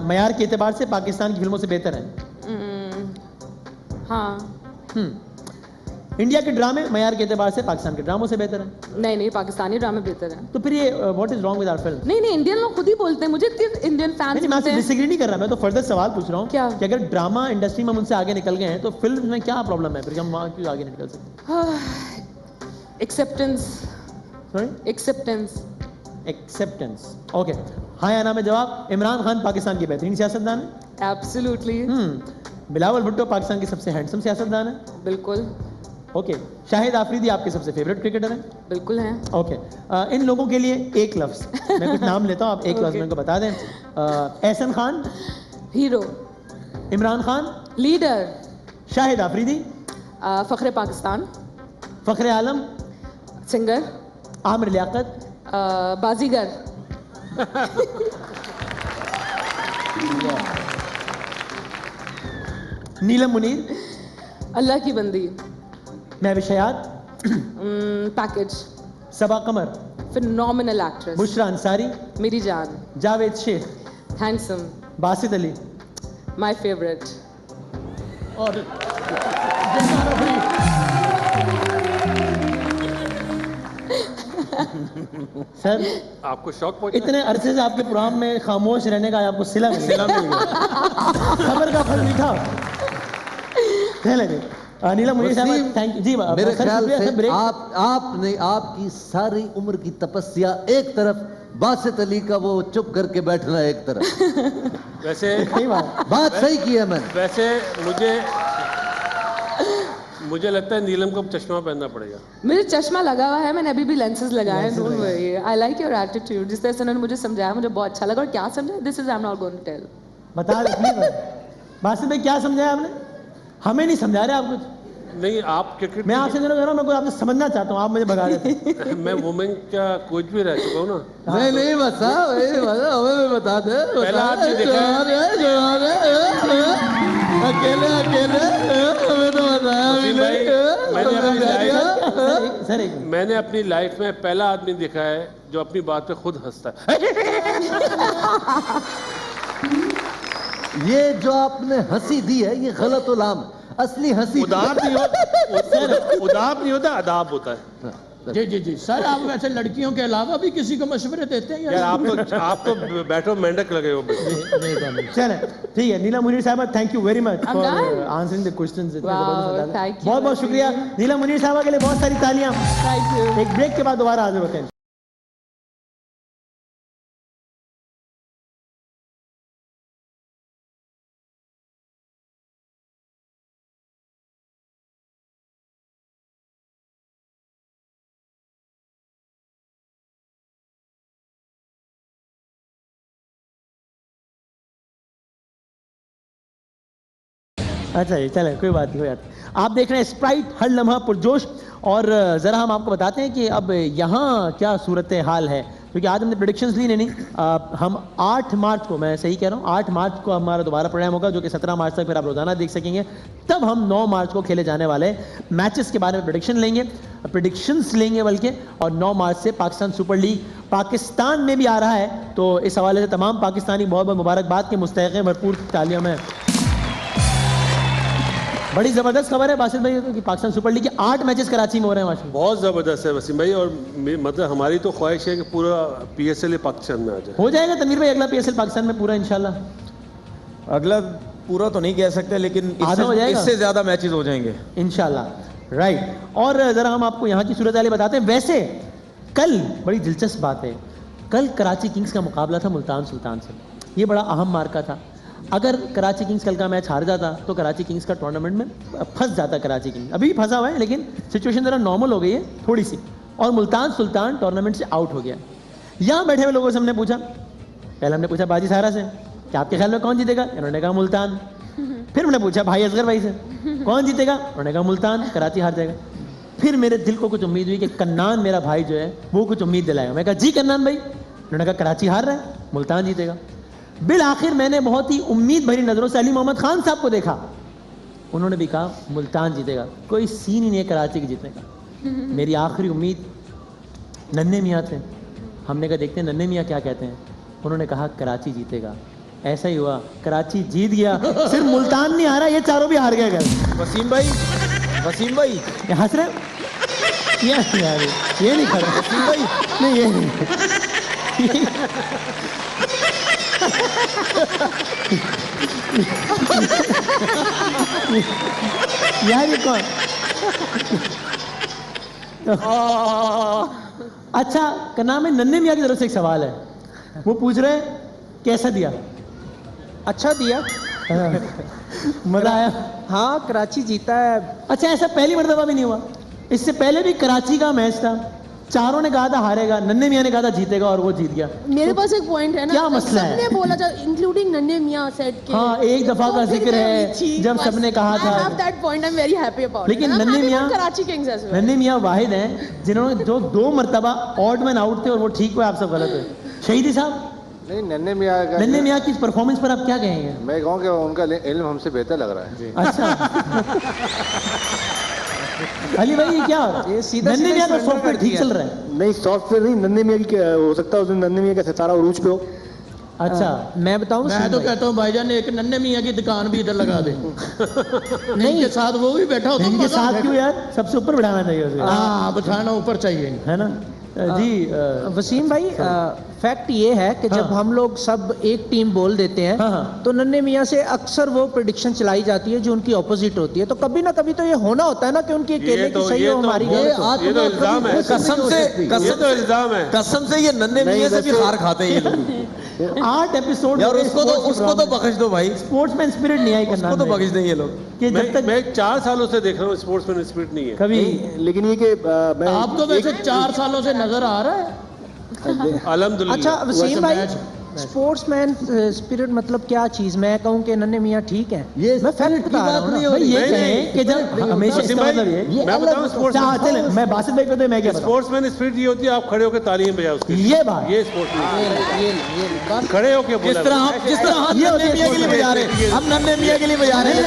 मयार के एतबार से पाकिस्तान की फिल्मों से बेहतर हैं? हाँ। इंडिया के ड्रामे मयार के एतबार से पाकिस्तान के ड्रामों से बेहतर हैं? नहीं पाकिस्तानी ड्रामे बेहतर हैं। तो फिर ये what is wrong with our film? नहीं इंडियन लोग खुद ही बोलते हैं, मुझे इंडियन फैंस नहीं, मैं डिसएग्री नहीं कर रहा, मैं तो फर्दर सवाल पूछ रहा हूँ क्या कि अगर ड्रामा इंडस्ट्री में हम उनसे आगे निकल गए हैं तो फिल्म में क्या प्रॉब्लम है, फिर हम वहाँ क्यों आगे निकल सकते? Acceptance. Sorry, acceptance. Acceptance. Okay, हाँ या ना में जवाब। इमरान खान पाकिस्तान के बेहतरीन सियासतदान है। एब्सोल्युटली। बिलावल भुट्टो पाकिस्तान के सबसे हैंडसम सियासतदान है। बिल्कुल। ओके, शाहिद आफरीदी आपके सबसे फेवरेट क्रिकेटर हैं। बिल्कुल हैं। ओके, इन लोगों के लिए एक लफ्ज, मैं कुछ नाम लेता हूँ, आप एक लफ्ज मेरे को बता दें। एहसन खान हीरो। इमरान खान लीडर। शाहिद आफरीदी फख्रे पाकिस्तान। फख्रे आलम सिंगर। आमिर लियाकत बाजीगर। नीलम मुनीर अल्लाह की बंदी। Mehwish Hayat package. Saba Qamar phenomenal actress. Bushra Ansari मेरी जान। Javed Sheikh handsome. Basit Ali my favourite. और सर आपको शौक पहुंचा? इतने अरसे से आपके प्रोग्राम में खामोश रहने का आपको सिला मिल गया। खबर का फल मीठा। चलें, नीलम मुनीर साहब थैंक यू जी। मेरे सर, ख्याल शुक्रिया, से सर, ब्रेक। आपने आपकी सारी उम्र की तपस्या एक तरफ, बासित अली का वो चुप करके बैठना एक तरफ। वैसे सही बात सही की है मैंने। वैसे मुझे लगता है नीलम को चश्मा पहनना पड़ेगा। मेरे चश्मा लगा हुआ है, मैंने अभी भी लेंसेज लगाए हैं। Don't worry, I like your attitude. जिस तरह से उन्होंने मुझे समझाया, मुझे बहुत अच्छा लगा। और क्या समझाया, this is I am not going to tell. बता दीजिए बासित भाई, क्या समझाया आपने? हमें नहीं समझा रहे आप कुछ। नहीं, आप क्रिकेट, मैं आपसे कह रहा हूँ, मैं कोई आपसे समझना चाहता हूँ, आप मुझे भगा रहे थे। मैं वुमेन का कोच भी रह चुका हूँ ना। नहीं बता, हमें भी बता दे। पहला आदमी देखा अकेले हमें तो बताया। मैंने अपनी लाइफ में पहला आदमी देखा है जो अपनी बात पे खुद हंसता है। ये जो आपने हंसी दी है, ये गलत उलाम। असली हंसी उदार नहीं होता, अदाब होता है। जी जी जी सर, आप वैसे लड़कियों के अलावा भी किसी को मशवरे देते हैं यार? आप तो बैठो मेंढक लगे हो। चले, ठीक है। नीलम मुनीर साहब, thank you very much for answering the questions. बहुत बहुत शुक्रिया नीलम मुनीर साहब के लिए। बहुत सारी तालियां। एक ब्रेक के बाद दोबारा हाजिर होते हैं। अच्छा जी, चलें, कोई बात नहीं। आप देख रहे हैं स्प्राइट हर लम्हा पुरजोश। और ज़रा हम आपको बताते हैं कि अब यहाँ क्या सूरत हाल है, क्योंकि आज हमने प्रेडिक्शंस ली नहीं। हम 8 मार्च को, मैं सही कह रहा हूँ, 8 मार्च को हमारा दोबारा प्रोग्राम होगा, जो कि 17 मार्च तक फिर आप रोज़ाना देख सकेंगे। तब हम 9 मार्च को खेले जाने वाले मैचेस के बारे में प्रेडिक्शंस लेंगे बल्कि। और 9 मार्च से पाकिस्तान सुपर लीग पाकिस्तान में भी आ रहा है, तो इस हवाले से तमाम पाकिस्तानी बहुत बहुत मुबारकबाद के मुस्तहिक़ हैं। भरपूर तालियों में। बड़ी जबरदस्त खबर है बासित भाई कि पाकिस्तान सुपर लीग के 8 मैचेस कराची में हो रहे हैं माशाल्लाह। बहुत जबरदस्त है वसीम भाई। और मतलब हमारी तो ख्वाहिश है कि पूरा PSL पाकिस्तान में आ जाए। हो जाएगा तनवीर भाई, अगला PSL पाकिस्तान में पूरा इंशाल्लाह। अगला पूरा तो नहीं कह सकते, लेकिन इससे ज्यादा मैचेस हो जाएंगे इंशाल्लाह। राइट, और जरा हम आपको यहाँ की सूरत हाल बताते हैं। वैसे कल बड़ी दिलचस्प बात है, कल कराची किंग्स का मुकाबला था मुल्तान सुल्तान से। ये बड़ा अहम मार्का था। अगर कराची किंग्स कल का मैच हार जाता तो कराची किंग्स का टूर्नामेंट में फंस जाता। कराची किंग्स अभी भी फंसा हुआ है, लेकिन सिचुएशन ज़रा नॉर्मल हो गई है थोड़ी सी, और मुल्तान सुल्तान टूर्नामेंट से आउट हो गया। यहाँ बैठे हुए लोगों से हमने पूछा, पहले हमने पूछा बाजी सारा से कि आपके ख्याल में कौन जीतेगा, इन्होंने कहा मुल्तान। फिर हमने पूछा भाई असगर भाई से कौन जीतेगा, उन्होंने कहा मुल्तान, कराची हार जाएगा। फिर मेरे दिल को कुछ उम्मीद हुई कि कन्नान मेरा भाई जो है वो कुछ उम्मीद दिलाएगा। मैं कहा जी कन्नान भाई, उन्होंने कहा कराची हार रहा है, मुल्तान जीतेगा। बिल आखिर मैंने बहुत ही उम्मीद भरी नज़रों से अली मोहम्मद खान साहब को देखा, उन्होंने भी कहा मुल्तान जीतेगा। कोई सीन ही नहीं है कराची के जीतने का। मेरी आखिरी उम्मीद नन्हे मियाँ थे। हमने कहा देखते हैं नन्हे मियाँ क्या कहते हैं। उन्होंने कहा कराची जीतेगा। ऐसा ही हुआ, कराची जीत गया। सिर्फ मुल्तान नहीं हारा, ये चारों भी हार गए कल। वसीम भाई हंस रहे यार, ये नहीं खड़ा। वसीम भाई नहीं, ये नहीं। यार ये कौन, अच्छा, का नाम है नन्हे मियाँ की तरफ से एक सवाल है, वो पूछ रहे हैं कैसा दिया? अच्छा दिया। मजा आया? हाँ, कराची जीता है। अच्छा, ऐसा पहली मर्तबा भी नहीं हुआ? इससे पहले भी कराची का मैच था, चारों ने कहा था हारेगा, नन्हे मियाँ ने कहा था जीतेगा और वो जीत गया। मेरे पास एक पॉइंट है ना, क्या मसला है? सबने बोला था इंक्लूडिंग नन्हे मियाँ सेट के। हाँ, एक दफा का जिक्र है जब सबने कहा था। I have that point, I'm very happy about लेकिन it. नन्हे मियाँ, कराची किंग्स as well. नन्हे मियाँ वाहिद हैं जिन्होंने जो 2 मरतबा ऑड मैन आउट थे और वो ठीक हुए, आप सब गलत हुए। शहीदी साहब, नहीं, नन्हे मियाँ की परफॉर्मेंस पर आप क्या कहेंगे? मैं कहूँ कि उनका इल्म हमसे बेहतर लग रहा है। अच्छा। अली भाई, ये क्या ये सीधा नन्हे मियाँ का सॉफ्टवेयर ठीक चल रहा है? नहीं, सॉफ्टवेयर नहीं, नन्हे मियाँ की हो सकता है उस दिन नन्हे मियाँ का सितारा उरूज पे हो। अच्छा, मैं बताऊं, मैं तो कहता हूँ भाईजान एक नन्हे मियाँ की दुकान भी इधर लगा दे। नहीं के साथ वो भी बैठा हो, इनके साथ क्यों यार? सबसे ऊपर बैठाना चाहिए उसे। हाँ, बिठाना ऊपर चाहिए, है ना जी? वसीम भाई, फैक्ट ये है कि जब हम लोग सब एक टीम बोल देते हैं तो नन्हे मियाँ से अक्सर वो प्रेडिक्शन चलाई जाती है जो उनकी ऑपोजिट होती है, तो कभी ना कभी तो ये होना होता है ना कि उनकी अकेले की सही हो, हमारी गलत हो। ये तो इल्जाम है, कसम से, कसम से ये नन्हे मियाँ से भी हार खाते हैं ये लोग। 8 एपिसोड यार, उसको तो बख्श दो भाई, स्पोर्ट्समैन स्पिरिट नहीं आई करना, उसको तो बख्श दें ये लोग। कि जब तक मैं 4 सालों से देख रहा हूँ स्पोर्ट्समैन स्पिरिट नहीं है कभी। लेकिन ये कि आपको वैसे 4 सालों से नजर आ रहा है। अल्हम्दुलिल्लाह। अच्छा वसीम भाई, स्पोर्ट्समैन स्पिरिट मतलब क्या चीज? मैं कहूँ कि नन्हे मियाँ ठीक है, ये मैं फैक्ट बता रहा हूँ ना। ये कहें कि जब हमेशा इसका मतलब ये मैं बताऊं स्पोर्ट्समैन, चले मैं बासित भाई को तो मैं क्या बताऊं? स्पोर्ट्समैन स्पिरिट ये होती है आप खड़े होकर तालियां बजाओ उसकी, ये बात, ये स्पोर्ट्समैन खड़े होकर जिस तरह हम नन्हे मियाँ के लिए बजा रहे हैं, हम नन्हे मियाँ के लिए बजा रहे हैं,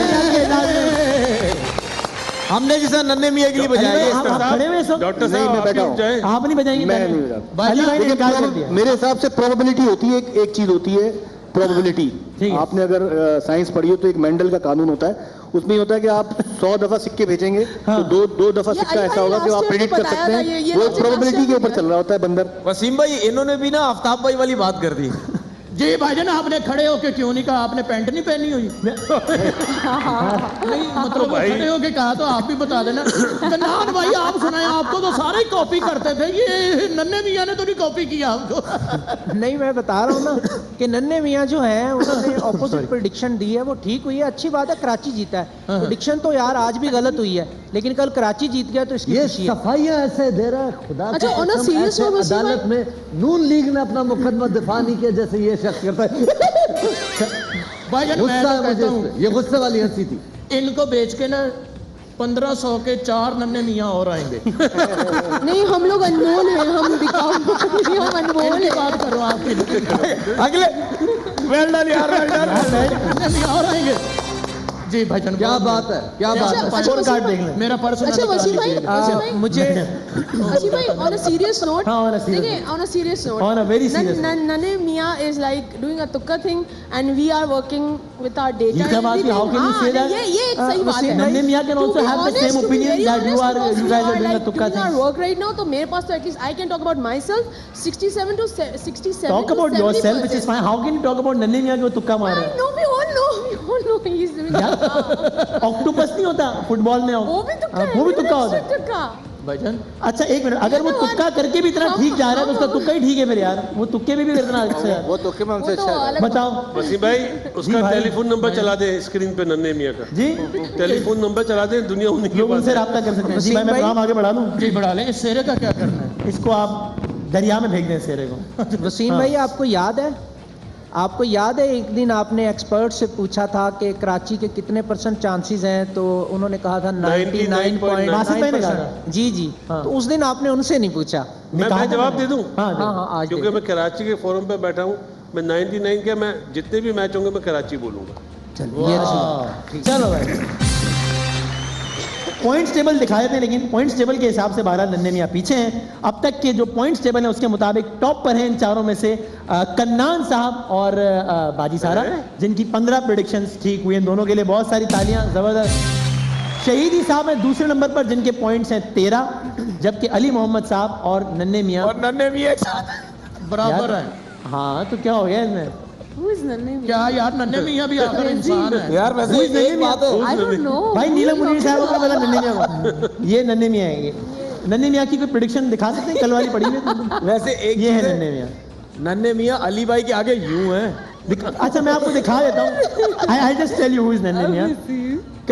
हमने जिसे नन्हे मियाँ के लिए बजाया। खड़े हुए सब डॉक्टर साहब आप जाए, आप नहीं बजाएंगे? मैं नहीं बजा। अली भाई ने इनकार कर दिया। मेरे हिसाब से प्रोबेबिलिटी होती है, एक चीज होती है प्रोबेबिलिटी। आपने अगर साइंस पढ़ी हो तो एक मेंडल का कानून होता है, उसमें होता है कि आप 100 दफा सिक्के भेजेंगे तो दो दफा सिक्का ऐसा होगा कि आप प्रेडिक्ट कर सकते हैं, वो प्रोबेबिलिटी के ऊपर चल रहा होता है बंदर। वसीम भाई, इन्होंने भी ना आफ्ताब भाई वाली बात कर दी। जी भाईजान, आपने खड़े होके क्यों नहीं कहा? आपने पैंट नहीं पहनी हुई? नहीं मतलब खड़े होके कहा तो आप भी बता देना। कन्नान भाई आप सुनाए, आपको तो सारे कॉपी करते थे, ये नन्हे मियाँ ने तो नहीं कॉपी किया आपको। नहीं, मैं बता रहा हूँ ना कि नन्हे मियाँ जो हैं उन्होंने ऑपोजिट प्रेडिक्शन दी है, वो ठीक हुई है, अच्छी बात है। कराची जीता है, प्रेडिक्शन तो यार आज भी गलत हुई है, लेकिन कल कराची जीत गया तो इसकी ये खुशी है। सफाइयाँ ऐसे दे रहा है खुदा। अच्छा, on a serious note Wasim अदालत में नून लीग ने अपना मुकदमा दिफा नहीं किया जैसे ये शख्स करता है। भाईजान मैं तो कहता हूँ ये गुस्से वाली हंसी थी। इनको बेच के ना 1500 के 4 नन्हे मियाँ और आएंगे। नहीं, हम लोग अनमोल हैं, हम बिकाऊ नहीं, हम अनमोल हैं। बात करो आपकी अगले वेल डन यार, वेल डन। नन्हे मियाँ और आएंगे जी भाईजान। क्या बात है, क्या बात है? पर्स कार्ड देख लें, मेरा पर्स। अच्छा वसीम भाई, मुझे वसीम भाई, on a serious note, on a serious देखिए on a serious note, On a very serious note. नन्हे मियाँ is like doing a तुक्का thing and we are working with our data. ये क्या बात है? How can you say that? ये एक सही बात है। नन्हे मियाँ can also have the same opinion that you guys are doing a तुक्का thing. work right now, तो मेरे पास तो at least I can talk about myself 67 to 67 Talk about yourself, which is fine. How can you talk about नन्हे मियाँ को तुक्का मार रहे हैं? No, we all know he's doing octopus नहीं होता फुटबॉल में? वो भी तुक्का है, वो भी तुक्का होता है तुक्का। भाईजान अच्छा एक मिनट, अगर वो तुक्का करके भी इतना ठीक जा रहा है तो उसका तुक्का ही ठीक है मेरे यार, वो तुक्के में भी इतना अच्छा है। वो तुक्के में हमसे अच्छा है। बताओ वसीम भाई, उसका टेलीफोन नंबर चला दे स्क्रीन पे नन्हे मियाँ का जी, टेलीफोन नंबर चला दे, दुनिया उन्हीं के लोग पास उनसे राब्ता कर सकते हैं। जी भाई, मैं प्रोग्राम आगे बढ़ा लूँ? जी बढ़ा लें। इस सेरे का क्या करना है? इसको आप दरिया में फेंक दें सेरे को। वसीम भाई, आपको याद है एक दिन आपने एक्सपर्ट से पूछा था कि कराची के कितने % चांसेस हैं, तो उन्होंने कहा था 99.9%। जी जी, तो उस दिन आपने उनसे नहीं पूछा। मैं जवाब दे दूं? हाँ, आज क्योंकि मैं कराची के फोरम पे बैठा हूँ, मैं 99 के, मैं जितने भी मैच होंगे मैं कराची बोलूंगा। चलो भाई, पॉइंट्स टेबल दिखाए थे, लेकिन पॉइंट्स टेबल के हिसाब से 12 नन्हे मियाँ पीछे हैं। अब तक के जो पॉइंट्स टेबल है उसके मुताबिक टॉप पर हैं इन चारों में से कन्नान साहब और बाजी सारा, जिनकी 15 प्रेडिक्शंस ठीक हुई हैं। दोनों के लिए बहुत सारी तालियां, जबरदस्त। शहीदी साहब हैं दूसरे नंबर पर, जिनके पॉइंट्स हैं 13, जबकि अली मोहम्मद साहब और नन्हे मियाँ बराबर है। हाँ, तो क्या हो गया इसमें? क्या यार, नन्हे मियाँ भी आखिर इंसान है यार। वैसे एक बात है, I don't know। भाई नीलम मुनीर साहब को पता नन्हे मियाँ, ये नन्हे मियाँ हैं। नन्हे मियाँ की कोई प्रेडिक्शन दिखा सकते हैं? कल वाली पड़ी है वैसे एक ये है चीज़ नन्हे मियाँ। नन्हे मियाँ अली भाई के आगे यूं है। अच्छा मैं आपको दिखा देता हूँ। I just tell you who is Nanhe Miyan.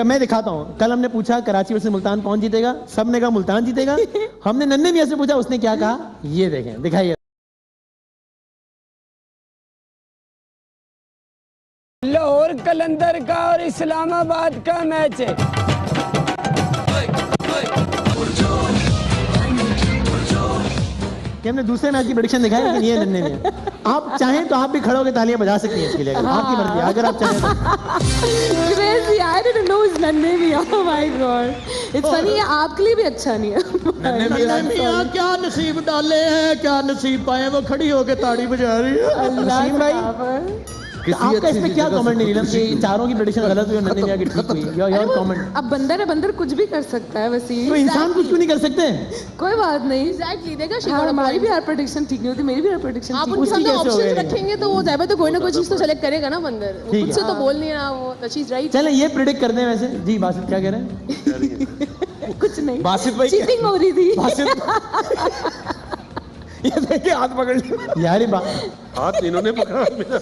मैं दिखाता हूँ। कल हमने पूछा कराची वर्सेस मुल्तान कौन जीतेगा, सबने कहा मुल्तान जीतेगा। हमने नन्हे मियाँ से पूछा, उसने क्या कहा, ये देखें, दिखाइए। लाहौर कलंदर का और इस्लामाबाद का मैच है। कि हमने दूसरे मैच की प्रेडिक्शन दिखाई, लेकिन ये नन्हे मियाँ। आप चाहें तो आप भी खड़े होकर तालियां बजा सकती हैं इसके लिए, आपकी मर्जी, अगर आप चाहें तो। Crazy, I didn't know it's नन्हे मियाँ। Oh my God, it's funny, ये आपके लिए भी अच्छा नहीं है। नन्हे मियाँ क्या नसीब डाले हैं, क्या नसीब पाए, वो खड़ी होकर ताड़ी बजा रही है। अल्लाह भाई, आपका इसमें क्या कमेंट नहीं नीलम कि चारों की प्रेडिक्शन गलत हुई और नन्हे मियाँ की ठीक हुई? Your comment. अब बंदर है, बंदर कुछ भी कर सकता है वैसे। तो इंसान कुछ क्यों नहीं कर सकते? कोई बात नहीं, एग्जैक्टली देखा, हमारी भी हर प्रेडिक्शन ठीक नहीं होती, मेरी भी हर प्रेडिक्शन आप उनके सामने ऑप्शंस रखेंगे तो वो ज़्यादा तो कोई ना कोई चीज तो सेलेक्ट करेगा ना बंदर, खुद से तो बोल नहीं रहा वो, दैट इज राइट। चलें ये प्रेडिक्ट कर दें वैसे। जी बासित क्या कह रहे हैं? कुछ नहीं, बासित भाई चीटिंग हो रही थी। ये देखिए हाथ पकड़ लिया यार हाथ इन्होंने पकड़ा मेरा।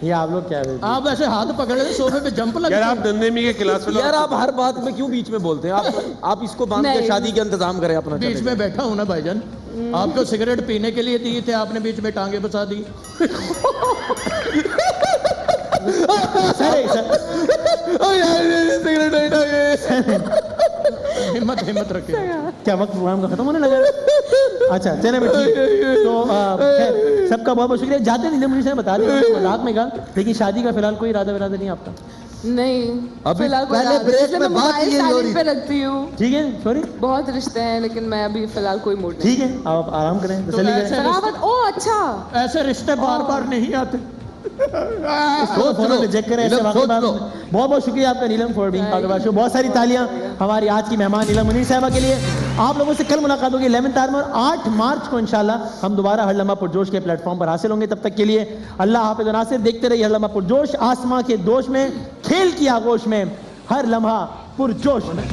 ये आप लोग क्या रहे? आप ऐसे हाथ पकड़ ले सोफे पे जंप लगे। यार आप नन्हे मियाँ के क्लास में यार आप हर बात में क्यों बीच में बोलते हैं? आप इसको बांध के शादी का इंतजाम करें अपना। बीच में बैठा हूं ना भाईजान, आपको सिगरेट पीने के लिए दी थे, आपने बीच में टांगे बसा दी। हिम्मत रखे। क्या वक्त प्रोग्राम का खत्म होने लगा? अच्छा चले ठीक। तो सबका बहुत बहुत शुक्रिया। जाते नहीं मुझे से बता दें, मजाक में कहा, लेकिन शादी का फिलहाल कोई इरादा नहीं आपका? नहीं, अभी फिलहाल पहले ब्रेक में बात ये हो रही पे रखती हूँ। ठीक है, सॉरी। बहुत रिश्ते हैं लेकिन मैं अभी फिलहाल कोई मूड नहीं। ठीक है, आप आराम करें, तसल्ली करें। ओ अच्छा, ऐसे रिश्ते बार बार नहीं आते। रिजेक्ट करें ऐसे वाकई बात। बहुत बहुत शुक्रिया आपका Neelam for being part of our show. बहुत सारी तालियां हमारी आज की मेहमान नीलम मुनीर साहिबा के लिए। आप लोगों से कल मुलाकात होगी 11th आवर में, और 8 मार्च को इंशाल्लाह हम दोबारा हर लम्हा पुरजोश के प्लेटफॉर्म पर हासिल होंगे। तब तक के लिए अल्लाह हाफिज़ व नासिर। देखते रहिए हर लम्हा पुरजोश, आसमां के दोष में, खेल की आगोश में, हर लम्हा पुरजोश में।